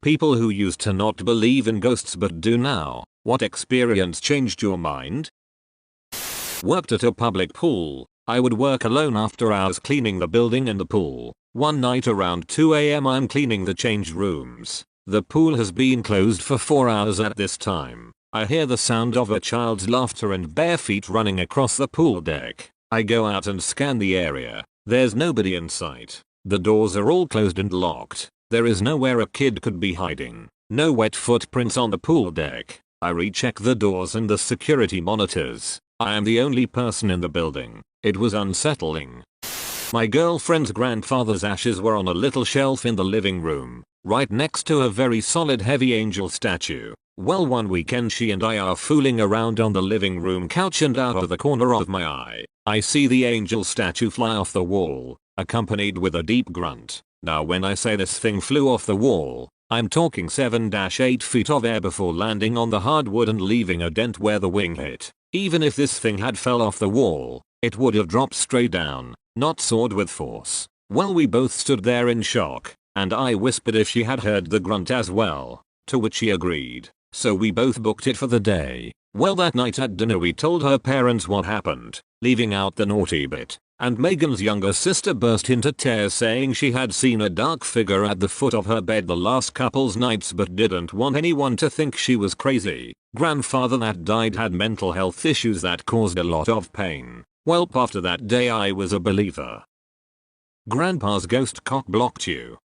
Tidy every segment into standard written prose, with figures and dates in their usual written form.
People who used to not believe in ghosts but do now. What experience changed your mind? Worked at a public pool. I would work alone after hours cleaning the building and the pool. One night around 2 AM I'm cleaning the change rooms. The pool has been closed for 4 hours at this time. I hear the sound of a child's laughter and bare feet running across the pool deck. I go out and scan the area. There's nobody in sight. The doors are all closed and locked. There is nowhere a kid could be hiding. No wet footprints on the pool deck. I recheck the doors and the security monitors. I am the only person in the building. It was unsettling. My girlfriend's grandfather's ashes were on a little shelf in the living room, right next to a very solid heavy angel statue. Well, one weekend she and I are fooling around on the living room couch, and out of the corner of my eye, I see the angel statue fly off the wall, accompanied with a deep grunt. Now when I say this thing flew off the wall, I'm talking 7-8 feet of air before landing on the hardwood and leaving a dent where the wing hit. Even if this thing had fell off the wall, it would have dropped straight down, not soared with force. Well, we both stood there in shock, and I whispered if she had heard the grunt as well, to which she agreed. So we both booked it for the day. Well, that night at dinner we told her parents what happened, leaving out the naughty bit, and Megan's younger sister burst into tears saying she had seen a dark figure at the foot of her bed the last couple's nights but didn't want anyone to think she was crazy. Grandfather that died had mental health issues that caused a lot of pain. Well, after that day I was a believer. Grandpa's ghost cock blocked you.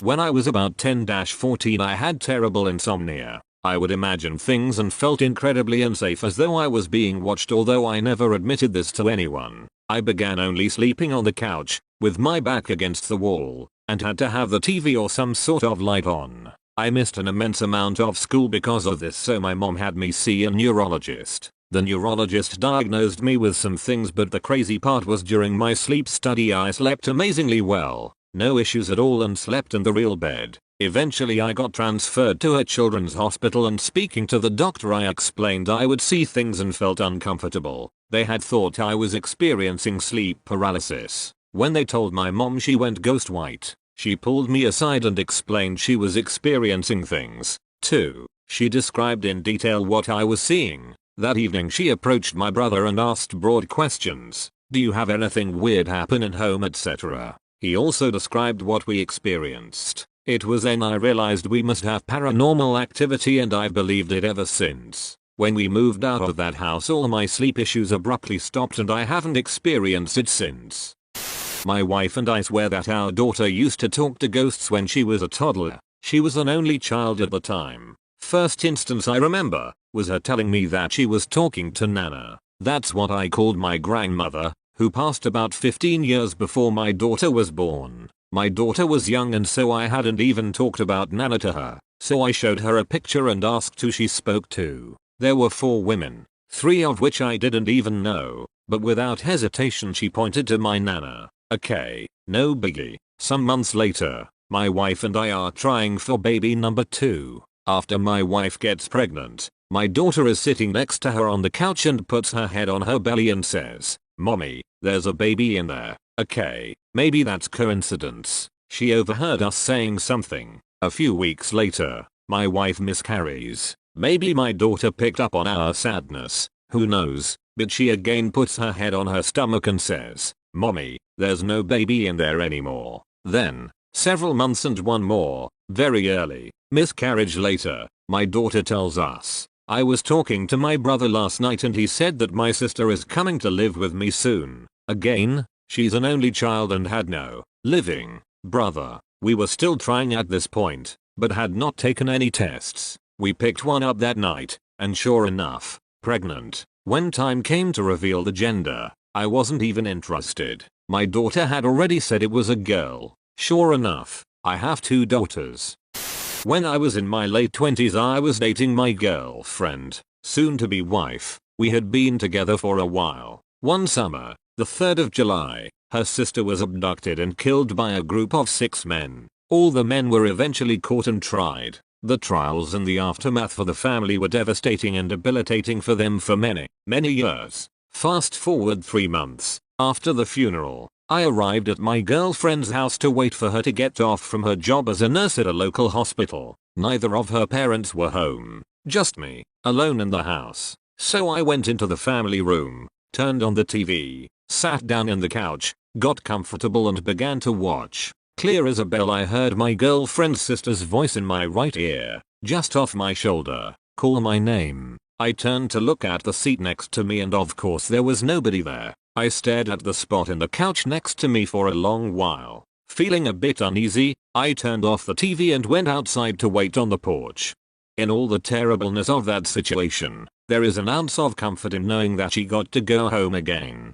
When I was about 10-14 I had terrible insomnia. I would imagine things and felt incredibly unsafe, as though I was being watched, although I never admitted this to anyone. I began only sleeping on the couch, with my back against the wall, and had to have the TV or some sort of light on. I missed an immense amount of school because of this, so my mom had me see a neurologist. The neurologist diagnosed me with some things, but the crazy part was during my sleep study I slept amazingly well. No issues at all, and slept in the real bed. Eventually I got transferred to a children's hospital, and speaking to the doctor I explained I would see things and felt uncomfortable. They had thought I was experiencing sleep paralysis. When they told my mom, she went ghost white. She pulled me aside and explained she was experiencing things too. She described in detail what I was seeing. That evening she approached my brother and asked broad questions. Do you have anything weird happen in home, etc. He also described what we experienced. It was then I realized we must have paranormal activity, and I've believed it ever since. When we moved out of that house all my sleep issues abruptly stopped, and I haven't experienced it since. My wife and I swear that our daughter used to talk to ghosts when she was a toddler. She was an only child at the time. First instance I remember was her telling me that she was talking to Nana. That's what I called my grandmother, who passed about 15 years before my daughter was born. My daughter was young, and so I hadn't even talked about Nana to her. So I showed her a picture and asked who she spoke to. There were 4 women, 3 of which I didn't even know, but without hesitation she pointed to my Nana. Okay, no biggie. Some months later, my wife and I are trying for baby number 2. After my wife gets pregnant, my daughter is sitting next to her on the couch and puts her head on her belly and says, "Mommy, there's a baby in there." Okay, maybe that's coincidence. She overheard us saying something. A few weeks later, my wife miscarries. Maybe my daughter picked up on our sadness, who knows, but she again puts her head on her stomach and says, "Mommy, there's no baby in there anymore." Then, several months and one more, very early, miscarriage later, my daughter tells us, "I was talking to my brother last night and he said that my sister is coming to live with me soon." Again, she's an only child and had no living brother. We were still trying at this point, but had not taken any tests. We picked one up that night, and sure enough, pregnant. When time came to reveal the gender, I wasn't even interested. My daughter had already said it was a girl. Sure enough, I have 2 daughters. When I was in my late 20s I was dating my girlfriend, soon to be wife. We had been together for a while. One summer, the 3rd of July, her sister was abducted and killed by a group of 6 men. All the men were eventually caught and tried. The trials and the aftermath for the family were devastating and debilitating for them for many, many years. Fast forward 3 months, after the funeral, I arrived at my girlfriend's house to wait for her to get off from her job as a nurse at a local hospital. Neither of her parents were home, just me, alone in the house. So I went into the family room, turned on the TV, sat down in the couch, got comfortable and began to watch. Clear as a bell I heard my girlfriend's sister's voice in my right ear, just off my shoulder, call my name. I turned to look at the seat next to me and of course there was nobody there. I stared at the spot in the couch next to me for a long while. Feeling a bit uneasy, I turned off the TV and went outside to wait on the porch. In all the terribleness of that situation, there is an ounce of comfort in knowing that she got to go home again.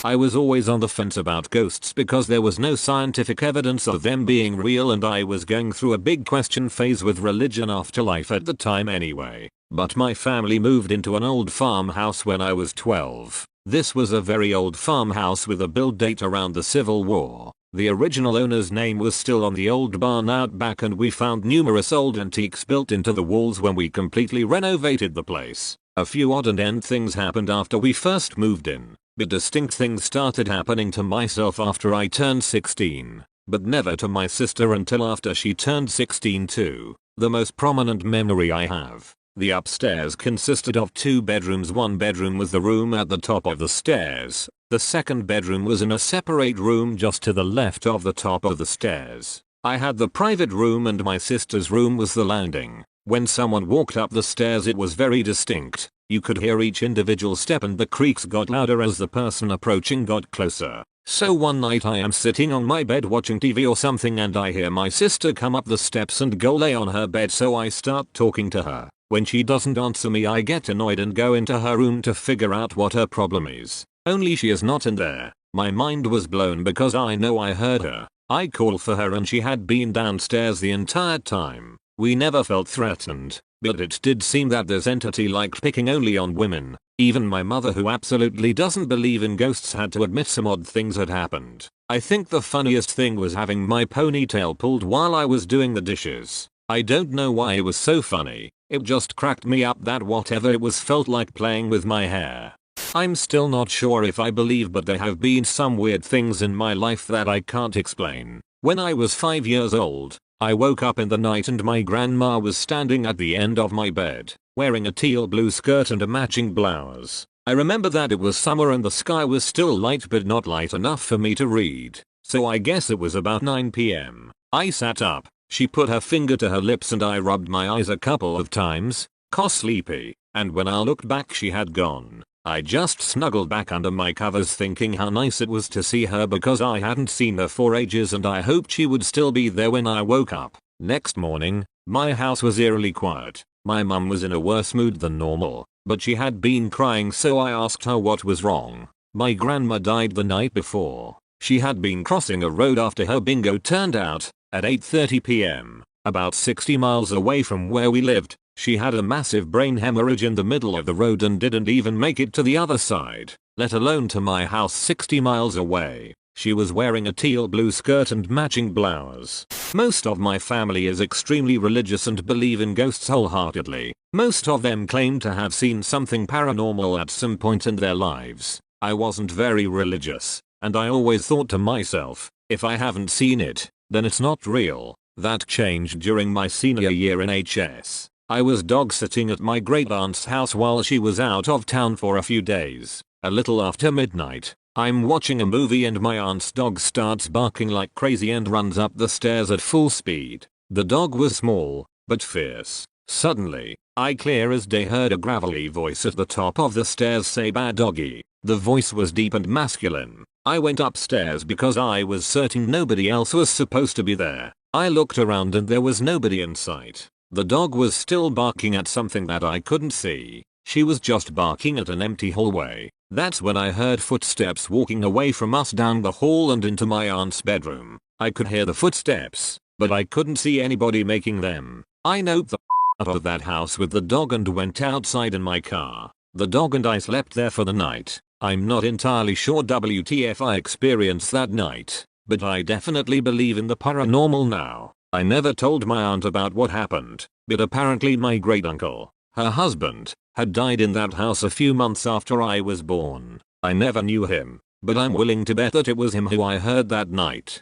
I was always on the fence about ghosts because there was no scientific evidence of them being real and I was going through a big question phase with religion afterlife at the time anyway. But my family moved into an old farmhouse when I was 12. This was a very old farmhouse with a build date around the Civil War. The original owner's name was still on the old barn out back and we found numerous old antiques built into the walls when we completely renovated the place. A few odd and end things happened after we first moved in. But distinct things started happening to myself after I turned 16, but never to my sister until after she turned 16 too. The most prominent memory I have. The upstairs consisted of 2 bedrooms. One bedroom was the room at the top of the stairs. The second bedroom was in a separate room just to the left of the top of the stairs. I had the private room and my sister's room was the landing. When someone walked up the stairs it was very distinct. You could hear each individual step and the creaks got louder as the person approaching got closer. So one night I am sitting on my bed watching TV or something and I hear my sister come up the steps and go lay on her bed, so I start talking to her. When she doesn't answer me I get annoyed and go into her room to figure out what her problem is. Only she is not in there. My mind was blown because I know I heard her. I call for her and she had been downstairs the entire time. We never felt threatened, but it did seem that this entity liked picking only on women. Even my mother, who absolutely doesn't believe in ghosts, had to admit some odd things had happened. I think the funniest thing was having my ponytail pulled while I was doing the dishes. I don't know why it was so funny. It just cracked me up that whatever it was felt like playing with my hair. I'm still not sure if I believe, but there have been some weird things in my life that I can't explain. When I was 5 years old, I woke up in the night and my grandma was standing at the end of my bed, wearing a teal blue skirt and a matching blouse. I remember that it was summer and the sky was still light but not light enough for me to read, so I guess it was about 9 p.m. I sat up, she put her finger to her lips and I rubbed my eyes a couple of times, 'cause sleepy, and when I looked back she had gone. I just snuggled back under my covers thinking how nice it was to see her because I hadn't seen her for ages and I hoped she would still be there when I woke up. Next morning, my house was eerily quiet. My mum was in a worse mood than normal, but she had been crying, so I asked her what was wrong. My grandma died the night before. She had been crossing a road after her bingo turned out, at 8:30 p.m., about 60 miles away from where we lived. She had a massive brain hemorrhage in the middle of the road and didn't even make it to the other side, let alone to my house 60 miles away. She was wearing a teal blue skirt and matching blouse. Most of my family is extremely religious and believe in ghosts wholeheartedly. Most of them claim to have seen something paranormal at some point in their lives. I wasn't very religious, and I always thought to myself, if I haven't seen it, then it's not real. That changed during my senior year in HS. I was dog sitting at my great aunt's house while she was out of town for a few days. A little after midnight, I'm watching a movie and my aunt's dog starts barking like crazy and runs up the stairs at full speed. The dog was small, but fierce. Suddenly, I clear as day heard a gravelly voice at the top of the stairs say, "Bad doggy." The voice was deep and masculine. I went upstairs because I was certain nobody else was supposed to be there. I looked around and there was nobody in sight. The dog was still barking at something that I couldn't see. She was just barking at an empty hallway. That's when I heard footsteps walking away from us down the hall and into my aunt's bedroom. I could hear the footsteps, but I couldn't see anybody making them. I noped the out of that house with the dog and went outside in my car. The dog and I slept there for the night. I'm not entirely sure WTF I experienced that night, but I definitely believe in the paranormal now. I never told my aunt about what happened, but apparently my great uncle, her husband, had died in that house a few months after I was born. I never knew him, but I'm willing to bet that it was him who I heard that night.